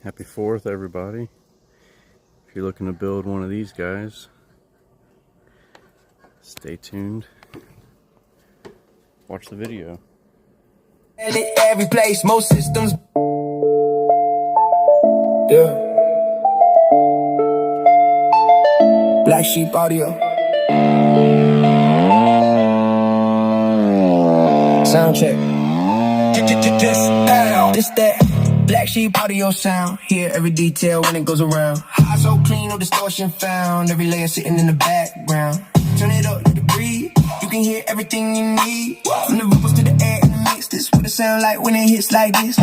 Happy 4th, everybody. If you're looking to build one of these guys, stay tuned. Watch the video. Every place, most systems. Yeah. Black Sheep Audio. Sound check. This that Black Sheep Audio sound. Hear every detail when it goes around. High so clean, no distortion found. Every layer sitting in the background. Turn it up, let it breathe. You can hear everything you need. From the vocals to the air in the mix. This what it sound like when it hits like this.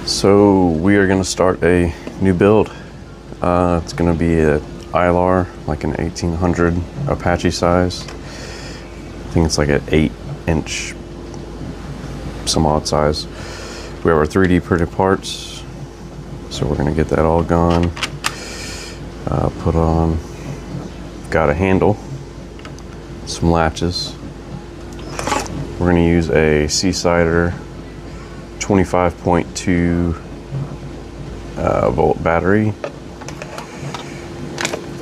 So we are going to start a new build. It's going to be an ILR, like an 1800 Apache size. I think it's like an 8-inch, some odd size. We have our 3D printed parts, so we're going to get that all gone. Put on, got a handle, some latches. We're going to use a Seasider 25.2 volt battery.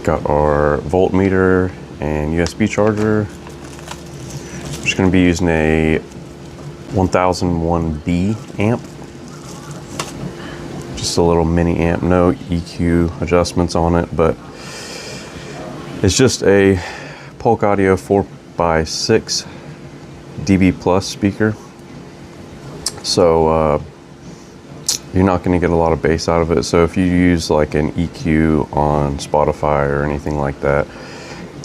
Got our voltmeter and USB charger. I'm just going to be using a 1001B amp. Just a little mini amp, no EQ adjustments on it, but it's just a Polk Audio 4x6 dB plus speaker. So you're not going to get a lot of bass out of it. So if you use like an EQ on Spotify or anything like that,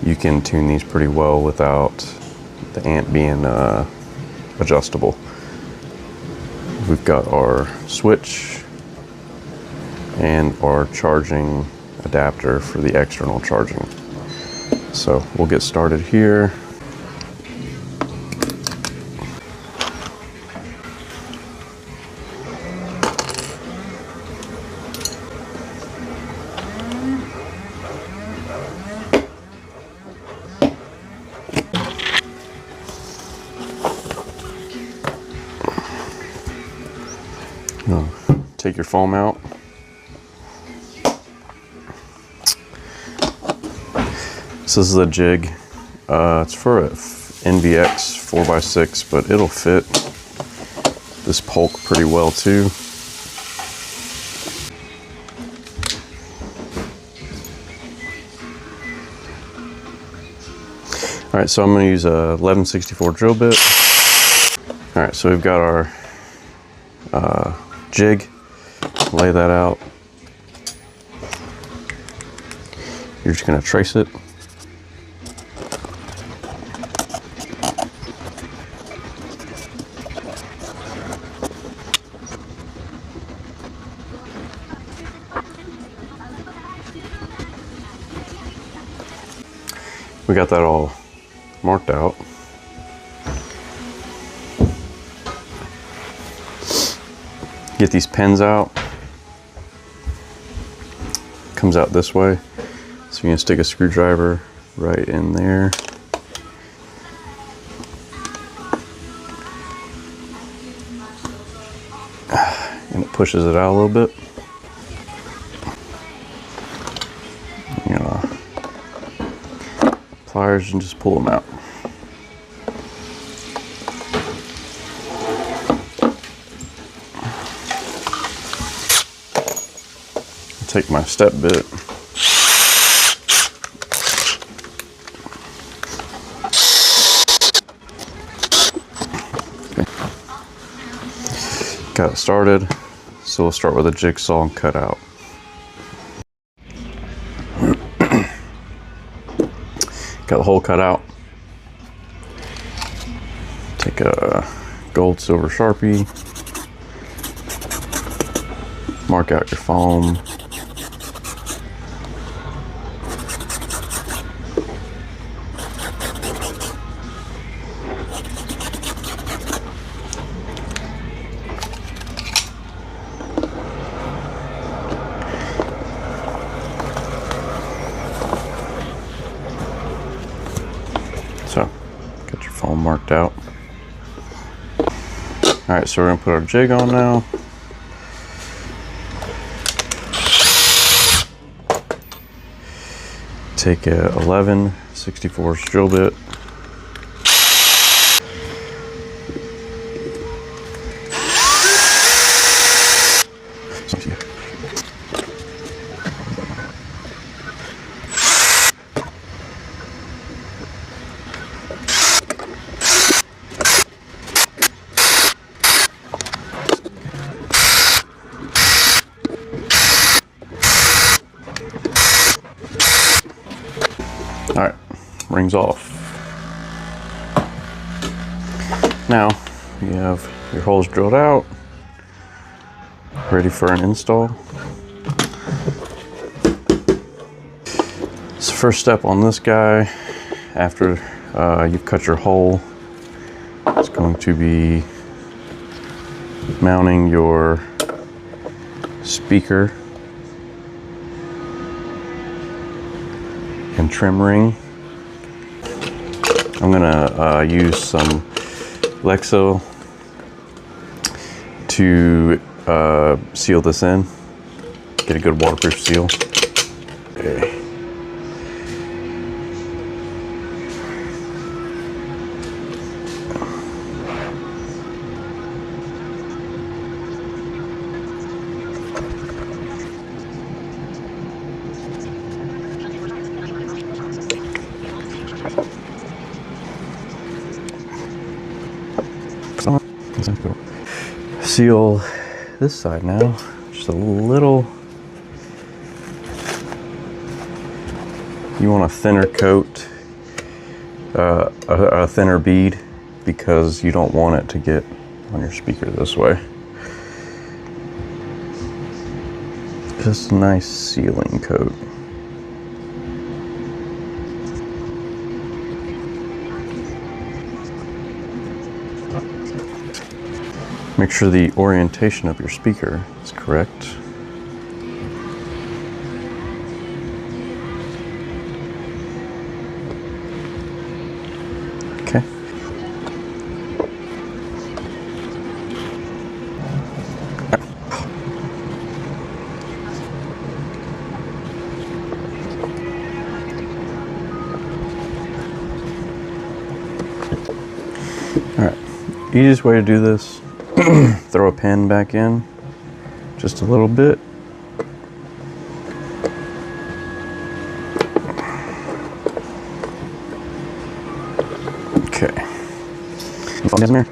you can tune these pretty well without the amp being adjustable. We've got our switch and our charging adapter for the external charging. So we'll get started here. Take your foam out. So this is a jig. It's for a NVX 4x6, but it'll fit this Polk pretty well too. All right, so I'm going to use a 1164 drill bit. All right, so we've got our jig. Lay that out. You're just going to trace it. We got that all marked out. Get these pins out. Comes out this way. So you're gonna stick a screwdriver right in there. And it pushes it out a little bit. You know, pliers and just pull them out. Take my step bit. Okay. Got it started. So we'll start with a jigsaw and cut out. Got the hole cut out. Take a gold silver Sharpie. Mark out your foam. all marked out. All right, so we're gonna put our jig on now. Take a 11/64 drill bit. All right, rings off. Now you have your holes drilled out, ready for an install. So first step on this guy, after you've cut your hole, it's going to be mounting your speaker and trim ring. I'm gonna use some Lexo to seal this in, get a good waterproof seal. Okay. Seal this side now, just a little. You want a thinner coat, a thinner bead, because you don't want it to get on your speaker this way. Just a nice sealing coat. Make sure the orientation of your speaker is correct. Okay. All right, easiest way to do this, throw a pin back in just a little bit. Okay. Phone down there.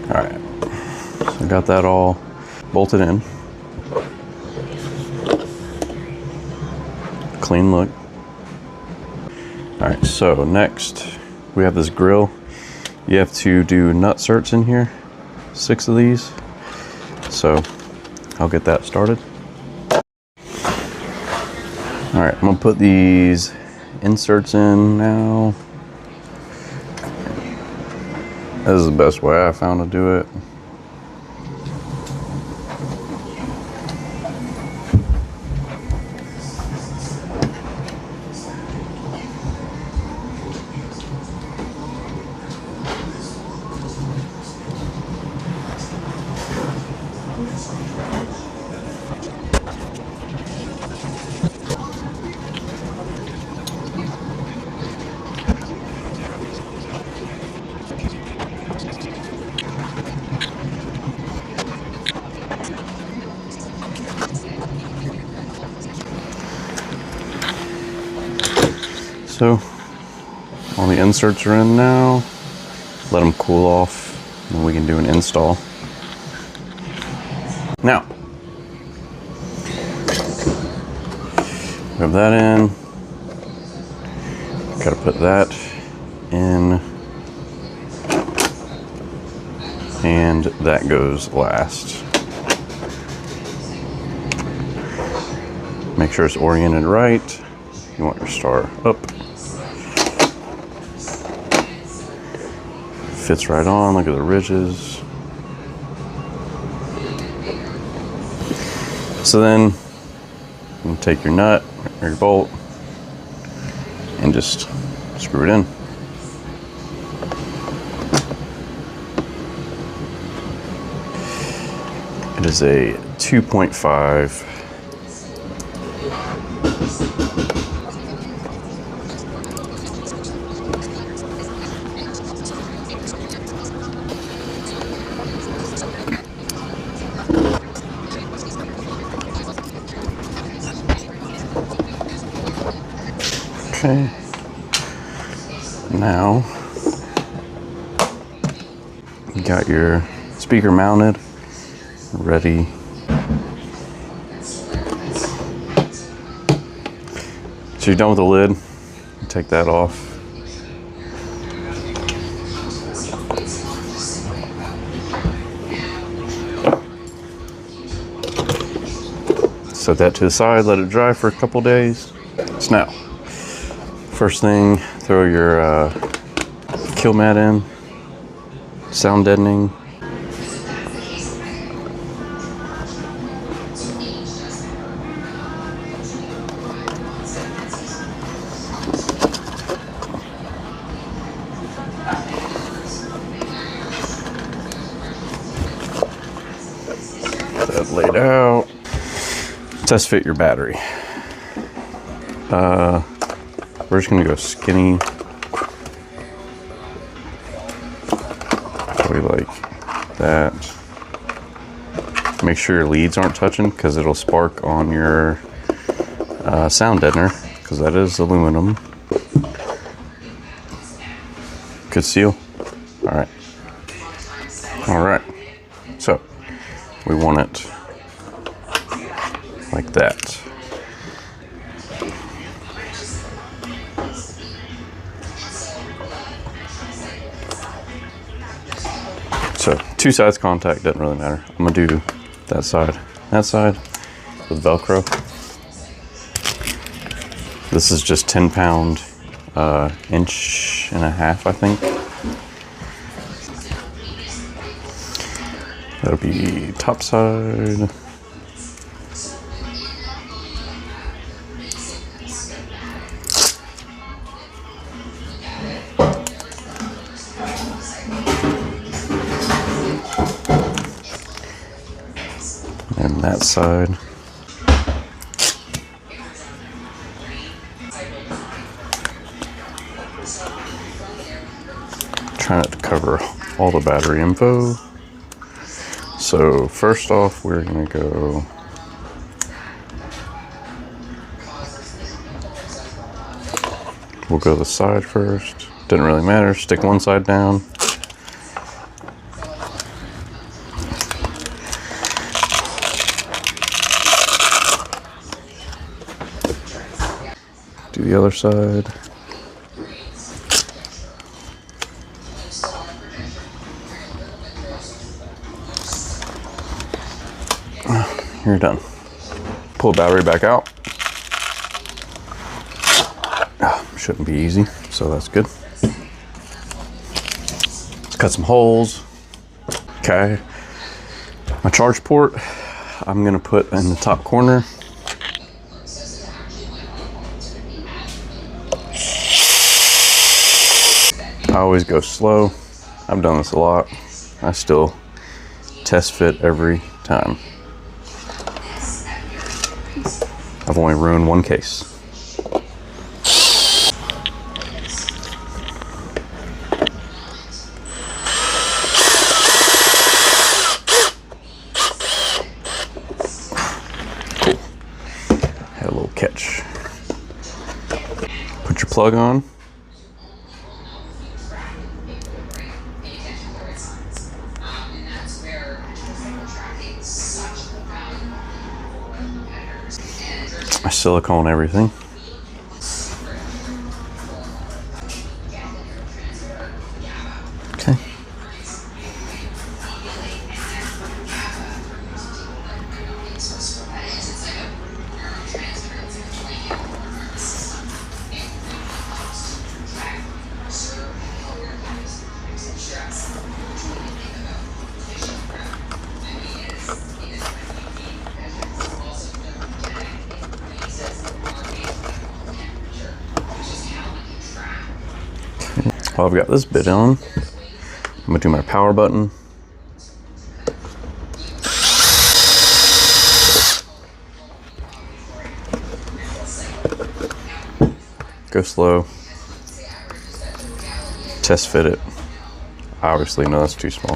All right, so I got that all bolted in. Clean look. All right, so next we have this grill. You have to do nut certs in here, 6 of these. So I'll get that started. All right, I'm gonna put these inserts in now. This is the best way I found to do it. So all the inserts are in now. Let them cool off, and we can do an install. Now, we have that in. Gotta put that in, and that goes last. Make sure it's oriented right. You want your star up. Fits right on, look at the ridges. So then you take your nut or your bolt and just screw it in. It is a 2.5 Okay, now you got your speaker mounted, ready. So you're done with the lid, take that off. Set that to the side, let it dry for a couple days. So now, first thing, throw your kill mat in, sound deadening. That laid out. Test fit your battery. We're just gonna go skinny. Probably like that. Make sure your leads aren't touching because it'll spark on your sound deadener, because that is aluminum. Good seal. All right. All right. So we want it like that. So two sides contact, doesn't really matter. I'm gonna do that side with Velcro. This is just 10-pound, inch and a half, I think. That'll be top side. And that side. Try not to cover all the battery info. So first off, we're gonna go we'll go the side first. Didn't really matter, stick one side down. Do the other side. You're done. Pull the battery back out. Shouldn't be easy, so that's good. Let's cut some holes. Okay. My charge port, I'm gonna put in the top corner. I always go slow. I've done this a lot. I still test fit every time. I've only ruined one case. Cool. Had a little catch. Put your plug on. I silicone everything. While I've got this bit on, I'm gonna do my power button. Go slow. Test fit it. Obviously, no, that's too small.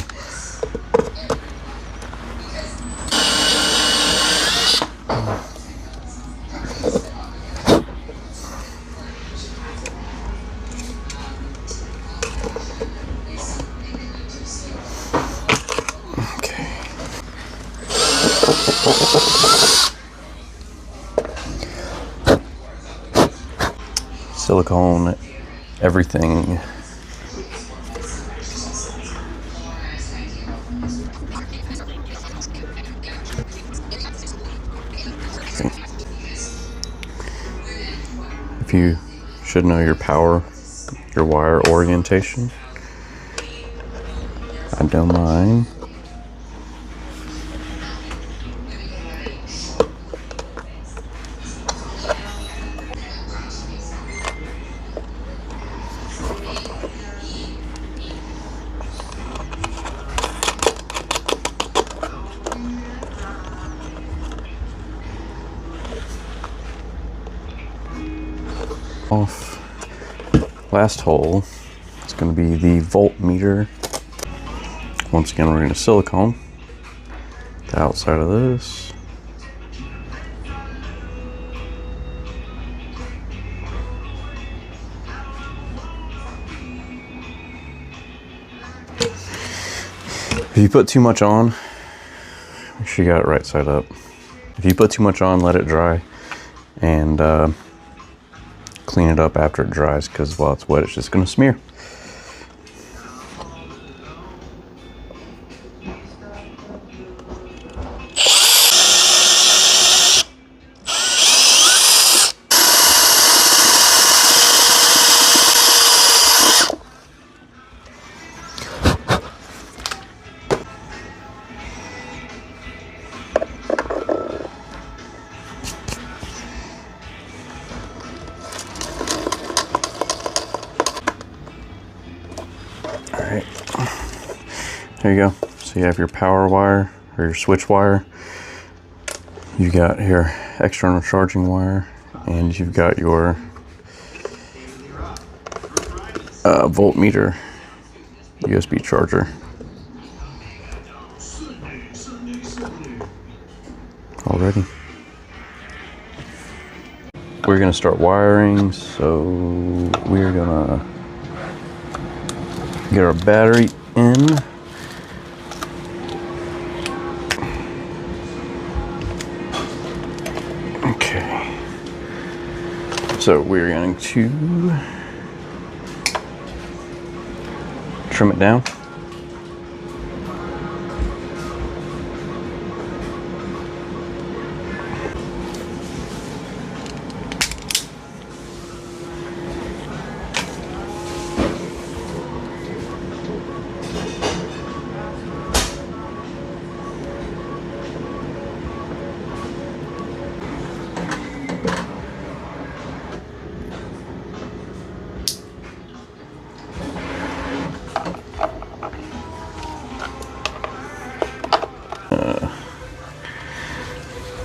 Silicone everything. If you should know your wire orientation, I don't mind. Off. Last hole is going to be the voltmeter. Once again, we're going to silicone the outside of this. If you put too much on, make sure you got it right side up. If you put too much on, let it dry, and clean it up after it dries, because while it's wet, it's just going to smear. Alright, there you go. So you have your power wire, or your switch wire. You got your external charging wire, and you've got your voltmeter USB charger. Already. We're gonna start wiring, so we're gonna get our battery in. Okay. So we're going to trim it down.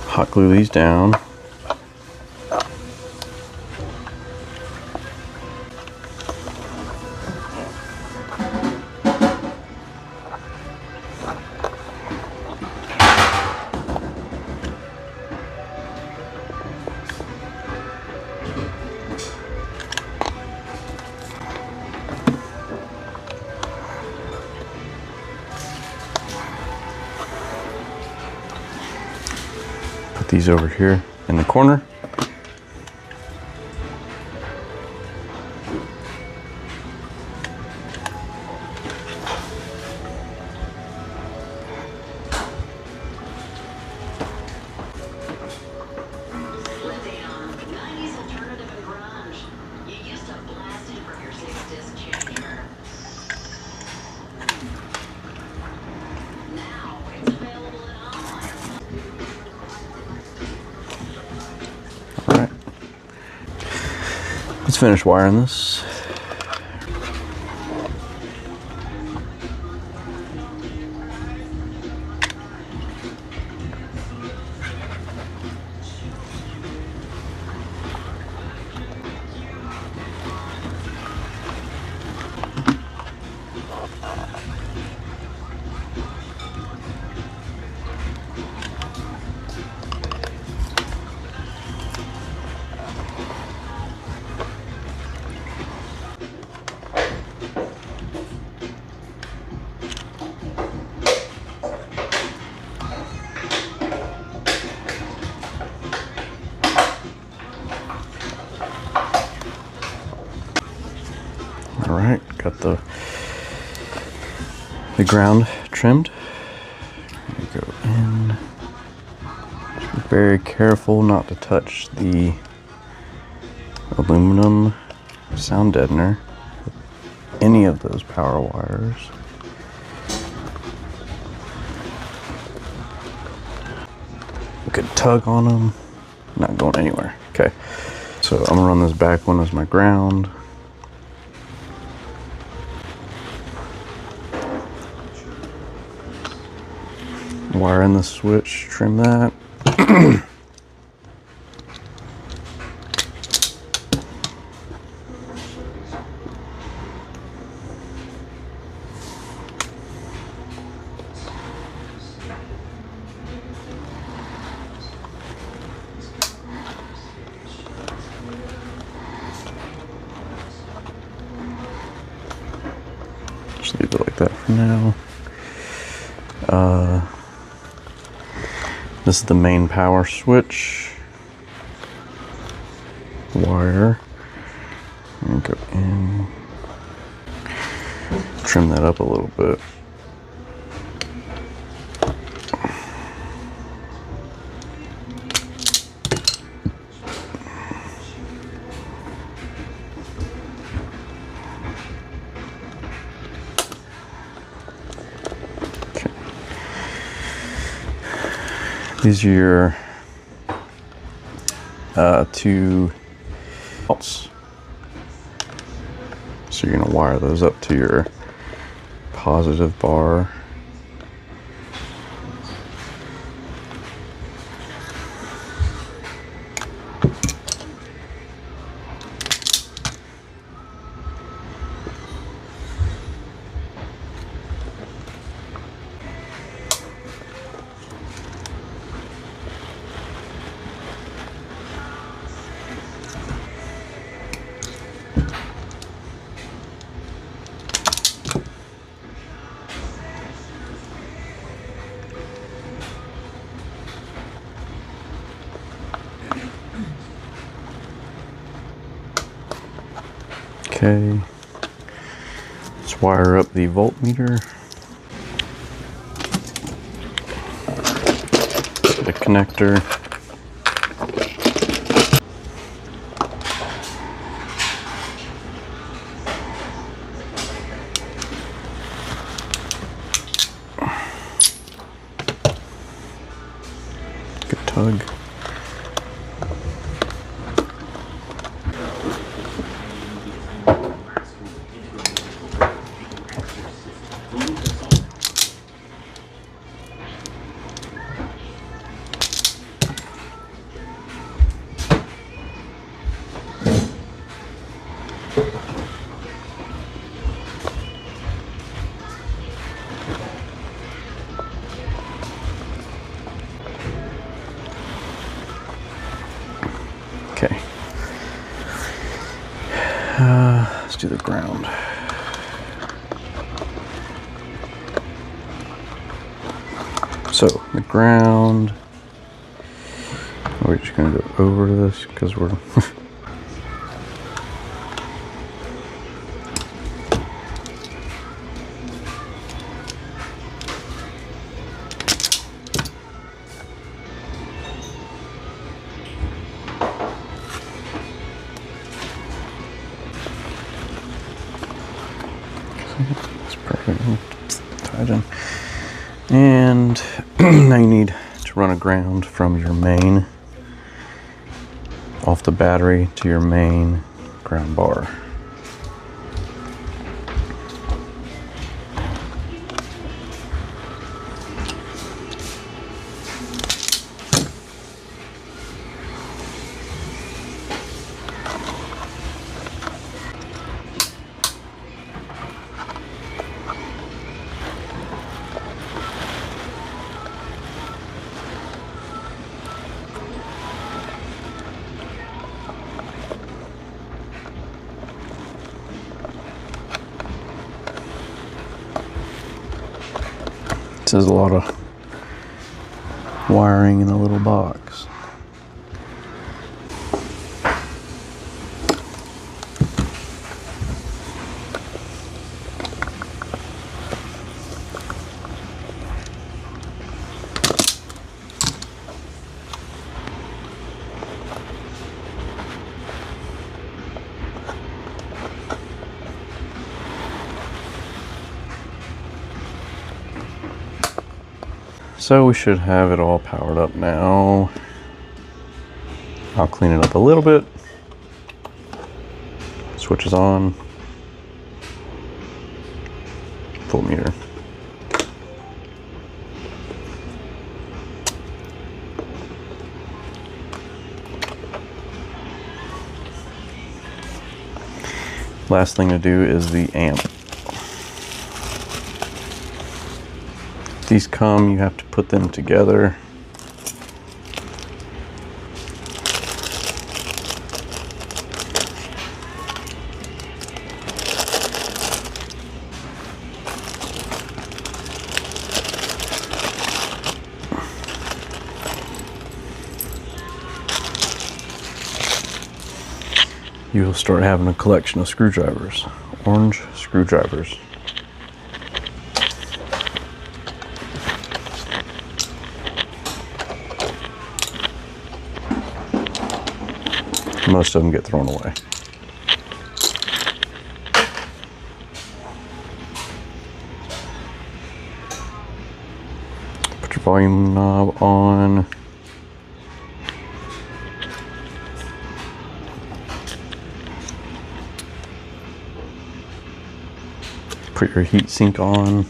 Hot glue these down. Put these over here in the corner. Let's finish wiring this. got the ground trimmed. Go in. Just be very careful not to touch the aluminum sound deadener with any of those power wires. Good tug on them, not going anywhere. Okay, so I'm gonna run this back one as my ground. Wire in the switch, trim that. Just leave it like that for now. This is the main power switch wire. And go in, trim that up a little bit. These are your two bolts. So you're going to wire those up to your positive bar. Okay, let's wire up the voltmeter, the connector, good tug. Okay, let's do the ground. So the ground, we're just gonna go over this because we're that's perfect. Tied in. And now you need to run a ground from your main off the battery to your main ground bar. There's a lot of wiring in a little box. So we should have it all powered up now. I'll clean it up a little bit. Switch is on. Full meter. Last thing to do is the amp. These come, you have to put them together. You'll start having a collection of screwdrivers, orange screwdrivers. Most of them get thrown away. Put your volume knob on. Put your heat sink on.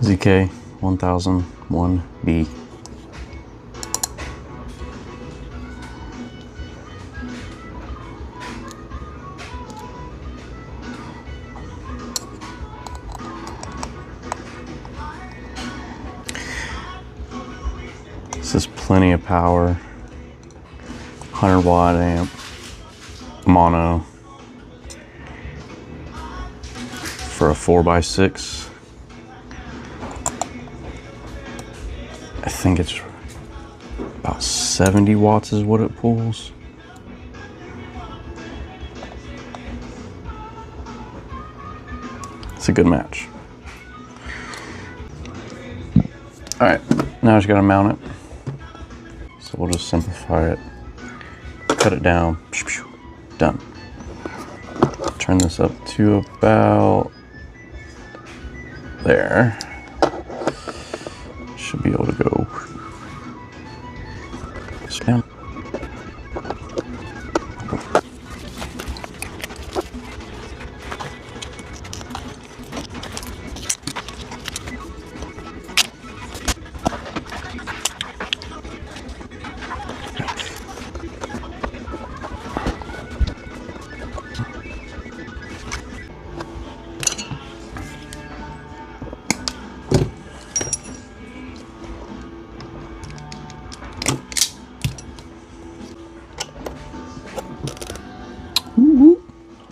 ZK 1001B. This is plenty of power. 100-watt amp, mono, for a 4x6. I think it's about 70 watts is what it pulls. It's a good match. All right, now I just gotta mount it. So we'll just simplify it. Cut it down, done. Turn this up to about there. Should be able to go down.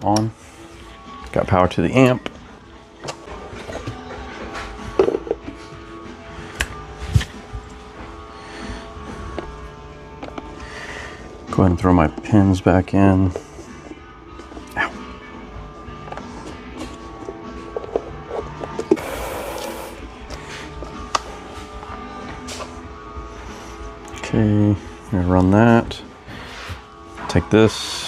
On. Got power to the amp. Go ahead and throw my pins back in. Ow. Okay, I'm gonna run that. Take this.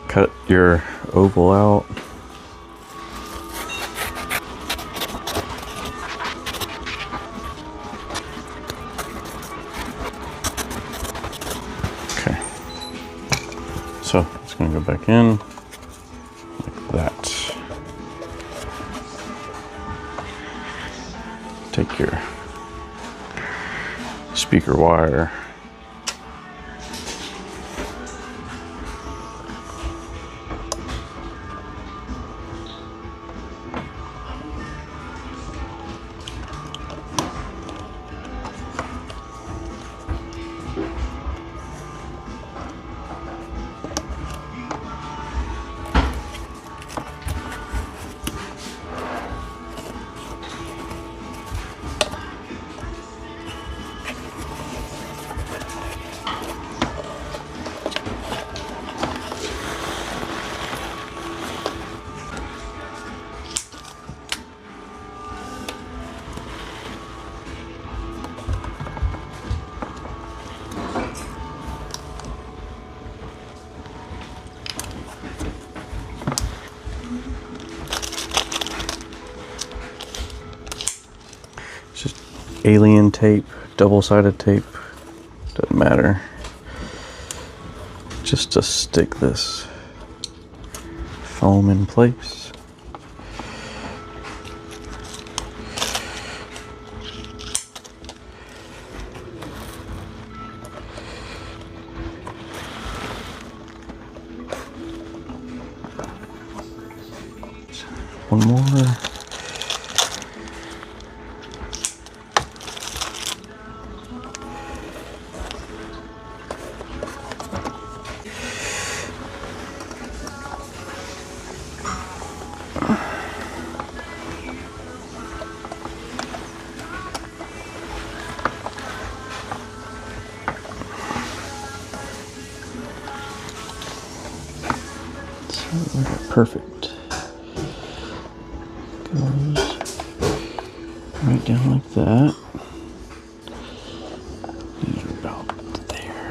Cut your oval out. Okay. So it's going to go back in like that. Take your speaker wire. alien tape, double-sided tape, doesn't matter. Just to stick this foam in place. One more. Perfect. Goes right down like that. These are about there.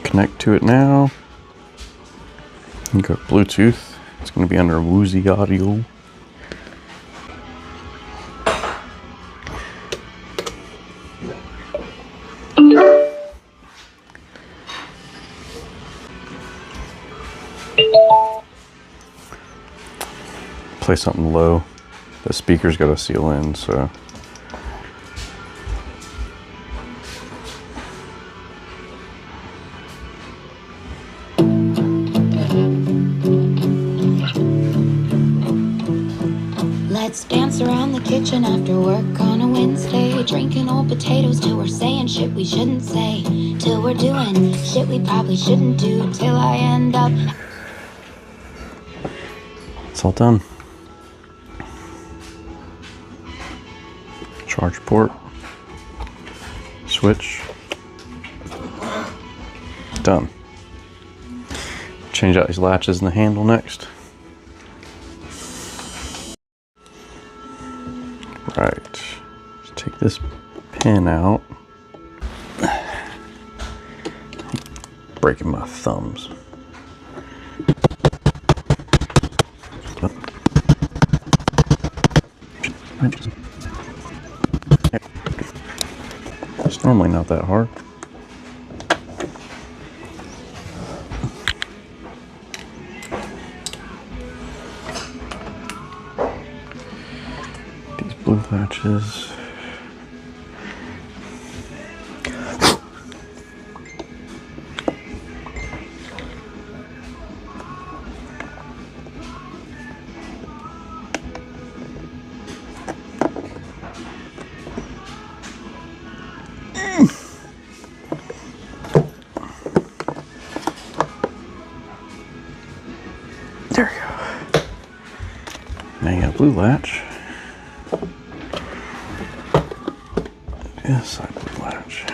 Connect to it now. You got Bluetooth. It's going to be under Woozy Audio. Play something low. The speaker's got to seal in, so. Let's dance around the kitchen after work on a Wednesday, drinking old potatoes till we're saying shit we shouldn't say, till we're doing shit we probably shouldn't do, till I end up. It's all done. Charge port, switch, done. Change out these latches and the handle next. Right, let's take this pin out. Breaking my thumbs. It's normally not that hard. These blue latches. There we go. Now you got a blue latch. This side blue latch.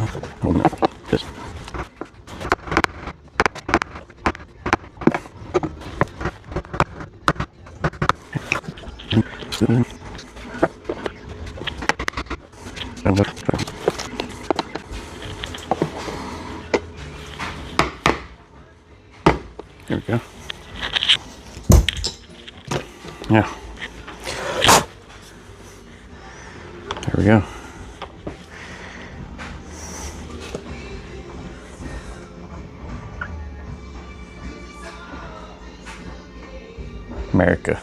Oh no. This. There we go. Yeah. There we go. Merica.